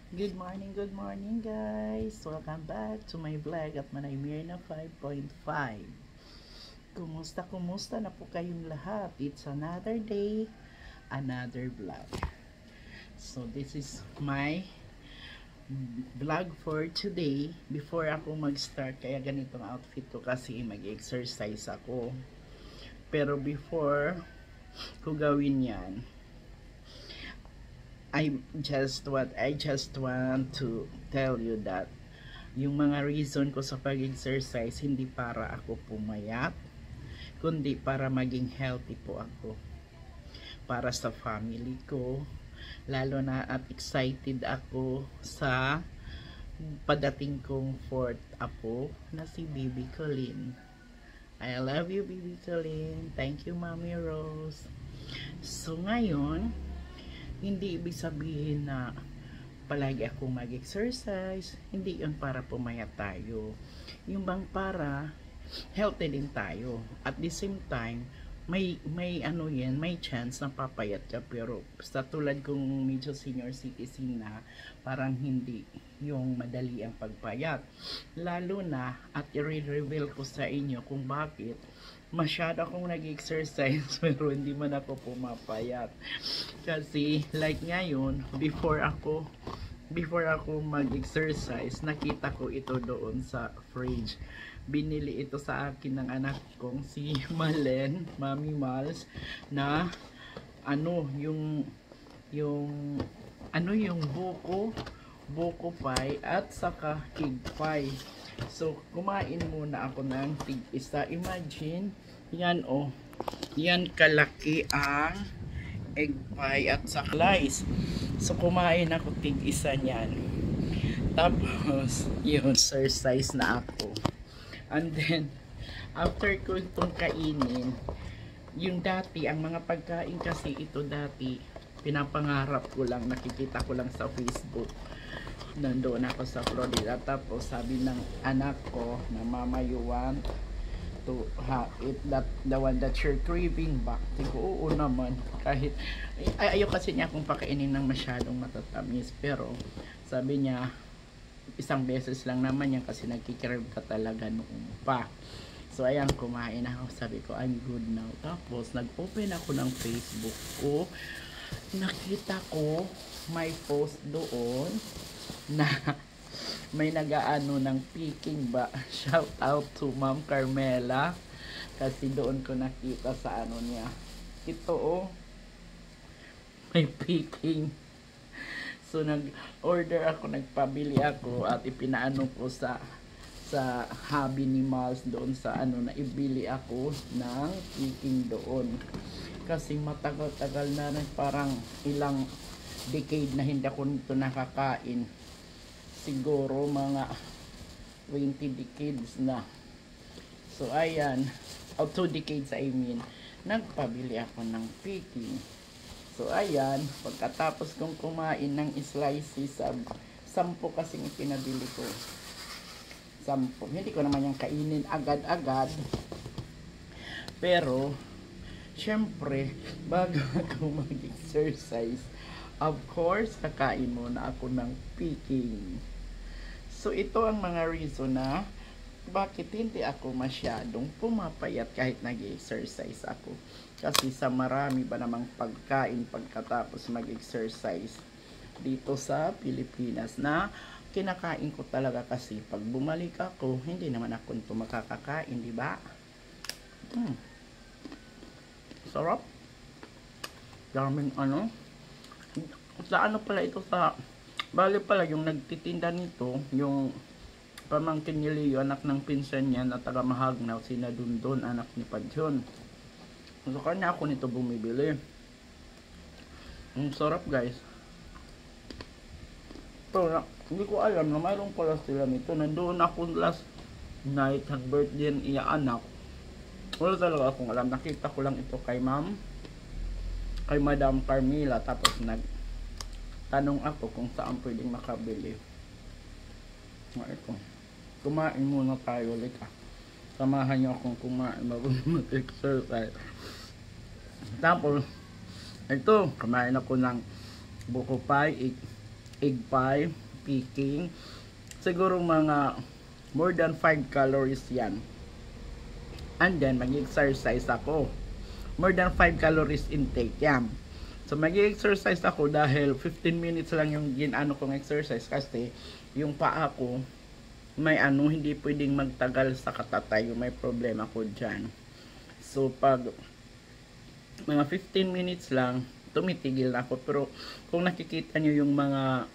Good morning guys! Welcome back to my vlog at Manay Mirna 5.5. Kumusta na po kayong lahat? It's another day, another vlog. So this is my vlog for today. Before ako mag-start, kaya ganitong outfit ko kasi mag-exercise ako. Pero before ko gawin yan, I just want to tell you that yung mga reason ko sa pag-exercise hindi para ako pumayat, kundi para maging healthy po ako. Para sa family ko, lalo na at excited ako sa padating kong fourth apo na si Bibi Colleen. I love you, Bibi Colleen. Thank you, Mommy Rose. So ngayon, hindi ibig sabihin na palagi ako mag-exercise. Hindi yun para pumayat tayo. Yung bang para healthy din tayo. At the same time, may ano yan, may chance na papayat ka. Pero sa tulad kong medyo senior citizen na, parang hindi yung madali ang pagpayat. Lalo na, at i-reveal ko sa inyo kung bakit masyado akong nag-exercise pero hindi man ako pumapayat. Kasi like ngayon, before ako mag-exercise, nakita ko ito doon sa fridge. Binili ito sa akin ng anak kong si Malen, Mami Mals, na yung buko pie at saka egg pie. So, kumain muna ako ng tig-isa. Imagine, yan yan kalaki ang egg pie at slice. So, kumain ako tig-isa niyan. Tapos, yun, exercise na ako. And then, after ko itong kainin, yung dati, ang mga pagkain kasi ito dati, pinapangarap ko lang, nakikita ko lang sa Facebook. Nandoon ako sa Florida, tapos sabi ng anak ko na mama, you want to eat the one that you're craving back? Tigo, oo naman, kahit ayaw kasi niya akong pakainin ng masyadong matatamis, pero sabi niya isang beses lang naman yan kasi nagkikrave ka talaga noon pa. So ayan, kumain ako, sabi ko I'm good now. Tapos nag-open ako ng Facebook ko, nakita ko may post doon na may nagaano ng picking ba. Shout out to Ma'am Carmela kasi doon ko nakita sa ano niya. Ito may picking. So nag-order ako, nagpabili ako at ipinaano ko sa hobby ni Miles doon sa ano na ibili ako ng picking doon. Kasi matagal-tagal na rin, parang ilang decade na hindi ako nito nakakain. Siguro mga 20 decades na. So ayan, 2 decades I mean, nagpabili ako ng picking. So ayan, pagkatapos kong kumain ng slices, 10 kasing ipinabili ko. 10. Hindi ko naman yung kainin agad-agad. Pero syempre, bago ako mag-exercise, of course, kakain muna ako ng picking. So, ito ang mga reason na bakit hindi ako masyadong pumapayat kahit nag-exercise ako. Kasi sa marami ba namang pagkain pagkatapos mag-exercise dito sa Pilipinas na kinakain ko talaga, kasi pag bumalik ako, hindi naman ako ito makakakain, di ba? Sarap. Daming ano. Sa ano pala ito, sa bali pala yung nagtitinda nito, yung pamangkin ni Leo, anak ng pinsan niya na taga Mahagnaw, sina Dundon, anak ni Padyon. So kanya ako nito bumibili. Ang sarap guys. Pero hindi ko alam na mayroon pala sila nito. Nandoon ako last night, birthday niya anak. Wala talaga akong alam. Nakita ko lang ito kay Madam Carmela, tapos tanong ako kung saan pwedeng makabili. Ito. Kumain muna tayo ulit Samahan niyo akong kumain bago mag-exercise. Tapos, ito, kumain ako ng buko pie, egg pie, Peking. Siguro mga more than 5 calories yan. And then, mag-exercise ako. More than 5 calories intake yan. So, mag-exercise ako dahil 15 minutes lang yung ginano kong exercise kasi yung paa ko may hindi pwedeng magtagal sa katatayo. May problema ko dyan. So, pag mga 15 minutes lang, tumitigil na ako. Pero, kung nakikita nyo yung mga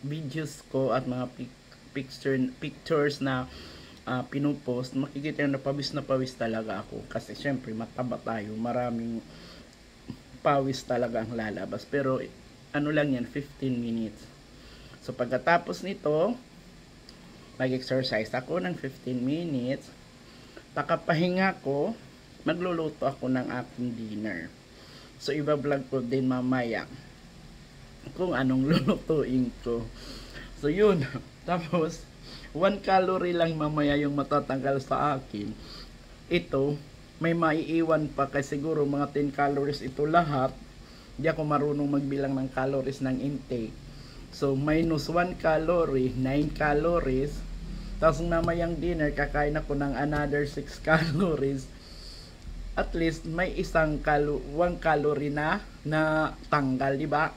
videos ko at mga pictures na pinupost, makikita nyo na pawis talaga ako. Kasi, syempre, mataba tayo. Maraming pawis talaga ang lalabas. Pero, ano lang yan, 15 minutes. So, pagkatapos nito, mag-exercise ako ng 15 minutes. Pakapahinga ko, magluluto ako ng aking dinner. So, iba-vlog ko din mamaya kung anong lulutuin ko. So, yun. Tapos, 1 calorie lang mamaya yung matatanggal sa akin. Ito, may maiiwan pa kasi siguro mga 10 calories ito lahat. Hindi ako marunong magbilang ng calories ng intake. So, minus 1 calorie, 9 calories. Tapos namayang dinner, kakain ako ng another 6 calories. At least, may 1 calorie na tanggal, di ba?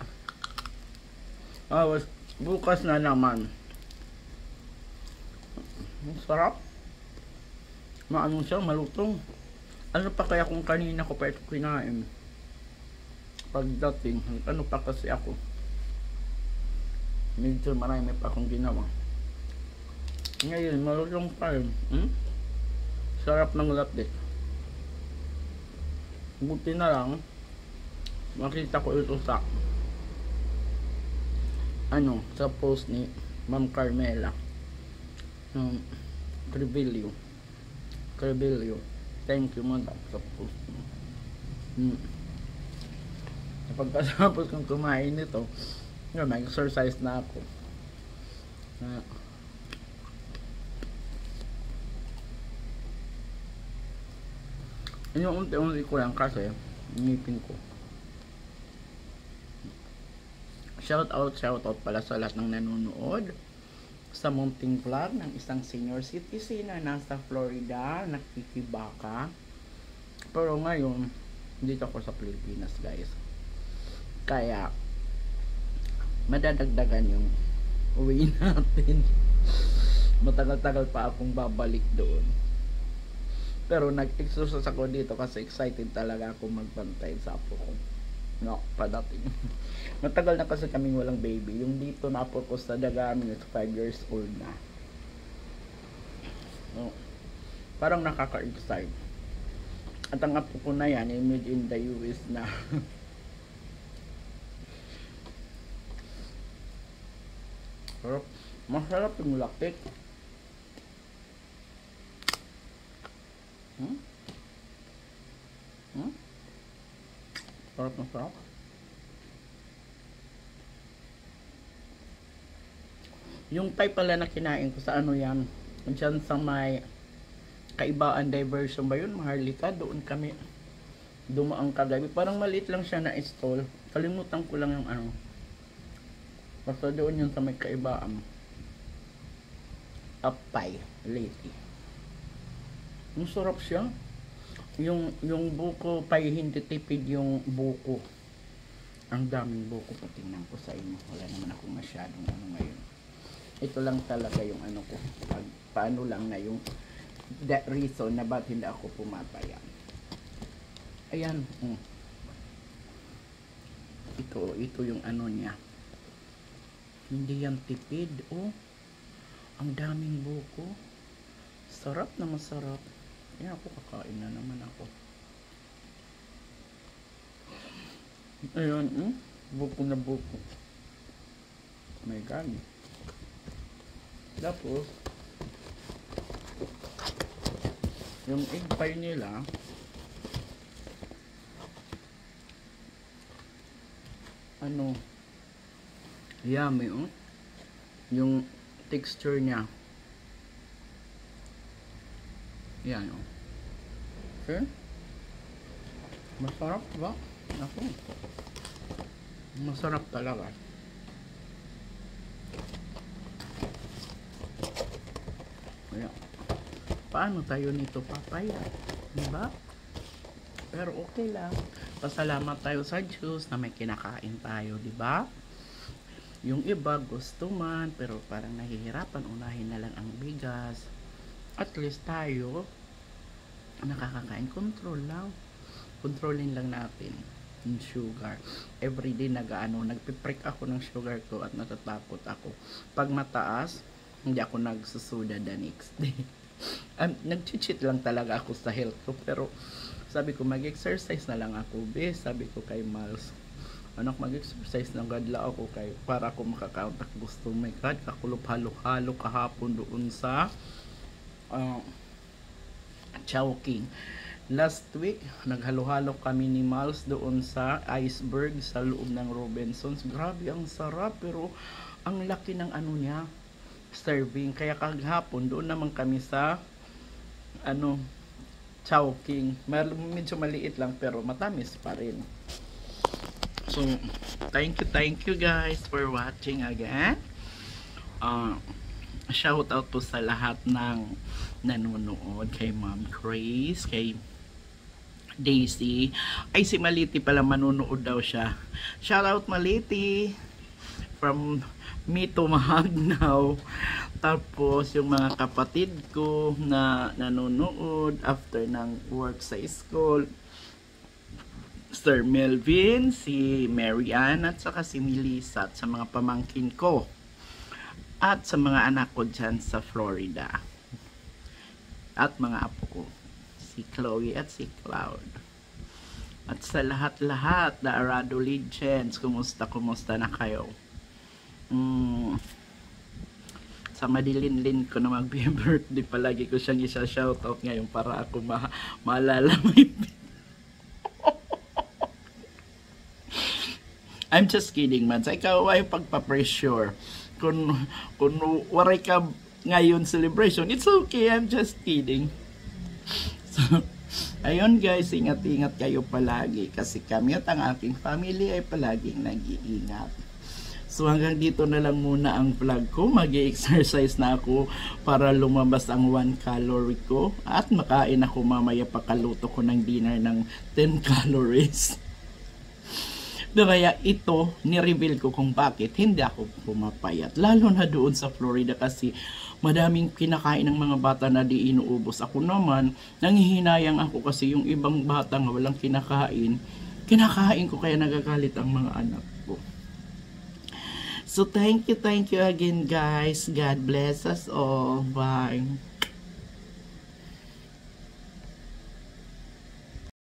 Bukas na naman. Ang sarap. Maano siya, malutong. Ano pa kaya kung kanina ko pa ito kinain? Pagdating, ano pa kasi ako? Medyo marami pa akong ginawa. Ngayon, malutong pa rin. Sarap ng latte. Buti na lang, makita ko ito sa sa post ni Ma'am Carmela. Crevilio. Thank you, madam, sa post mo. Pagkatapos kong kumain nito, mag-exercise na ako. Yung unti-unti ko lang kasi ngipin ko. Shout out pala sa lahat ng nanonood sa munting vlog ng isang senior citizen na nasa Florida, nakikibaka. Pero ngayon, dito ako sa Pilipinas, guys. Kaya, madadagdagan yung uwi natin. Matagal-tagal pa akong babalik doon. Pero nag-exercise ako dito kasi excited talaga ako magbantay sa apo ko. No, padating. Matagal na kasi kaming walang baby. Yung dito na apo ko sa Dagami is 5 years old na. No, parang nakaka-excite. At ang apo ko na yan, made in the US na. Pero masarap yung laktik. Sarap na sarap. Yung type pala na kinain ko sa yan, dyan sa may Kaibaan Diversion ba yun, Maharlika, doon kami dumaang kagabi. Parang maliit lang siya na stall. Kalimutan ko lang yung basta doon yun sa may Kaibaan. Apay, Lady. Ang sarap siya. Yung buko pay, hindi tipid yung buko. Ang daming buko po, tingnan ko sa inyo. Wala naman ako masyadong ngayon. Ito lang talaga yung ko. Paano lang na yung that reason na ba't hindi ako pumapaya. Ayan. Ito yung niya. Hindi yan tipid. Ang daming buko. Sarap na masarap. Yan ako, kakain na naman ako. Ayan, buko na buko. Oh my God. Tapos, yung egg pie nila, yummy, yung texture niya. Yan, Okay? Masarap ba? Ako. Masarap talaga. Kaya, paano tayo nito papaya? Diba? Pero okay lang. Pasalamat tayo sa Diyos na may kinakain tayo, diba? Yung iba gusto man, pero parang nahihirapan, unahin na lang ang bigas. At least tayo, nakakakain, control lang. Controlling lang natin yung sugar. Everyday nagpiprick ako ng sugar ko at natatakot ako. Pag mataas, hindi ako nagsusuda the next day. Nag-cheat lang talaga ako sa health ko, pero sabi ko mag-exercise na lang ako, be. Sabi ko kay Miles, anak, mag-exercise ng gadla ako kay para ako makakount. Gusto my God, kakulop halo-halo kahapon doon sa Chowking. Last week, naghalo-halo kami ni Miles doon sa Iceberg sa loob ng Robinsons. Grabe, ang sarap, pero ang laki ng ano niya, serving. Kaya kaghapon, doon naman kami sa Chowking. Medyo maliit lang pero matamis pa rin. So, thank you guys for watching again. Shout out po sa lahat ng nanonood, kay Ma'am Grace, kay Daisy. Ay, si Maliti pala, manonood daw siya. Shout out Maliti from me to Magnaw. Tapos yung mga kapatid ko na nanonood after ng work sa school, Sir Melvin, si Marianne, at saka si Melissa, at sa mga pamangkin ko at sa mga anak ko dyan sa Florida at mga apo ko, si Chloe at si Cloud, at sa lahat-lahat na Arado Legends. Kumusta na kayo? Sa Madilinlin ko na mag-birthday, palagi ko siyang isa-shoutout ngayon para ako maalala mo. I'm just kidding, man. Sa ikaw ay pagpa-pressure. Kung waray ka ngayon celebration, it's okay. I'm just kidding. So, ayun guys, ingat-ingat kayo palagi kasi kami at ang aking family ay palaging nag-iingat. So hanggang dito na lang muna ang vlog ko. Mag-exercise na ako para lumabas ang 1 calorie ko at makain ako mamaya, pagkaluto ko ng dinner ng 10 calories. Kaya ito, ni-reveal ko kung bakit hindi ako pumapayat. Lalo na doon sa Florida kasi madaming kinakain ng mga bata na di inuubos. Ako naman, nanghihinayang ako kasi yung ibang bata nga walang kinakain ko, kaya nagagalit ang mga anak ko. So thank you again guys. God bless us all. Bye.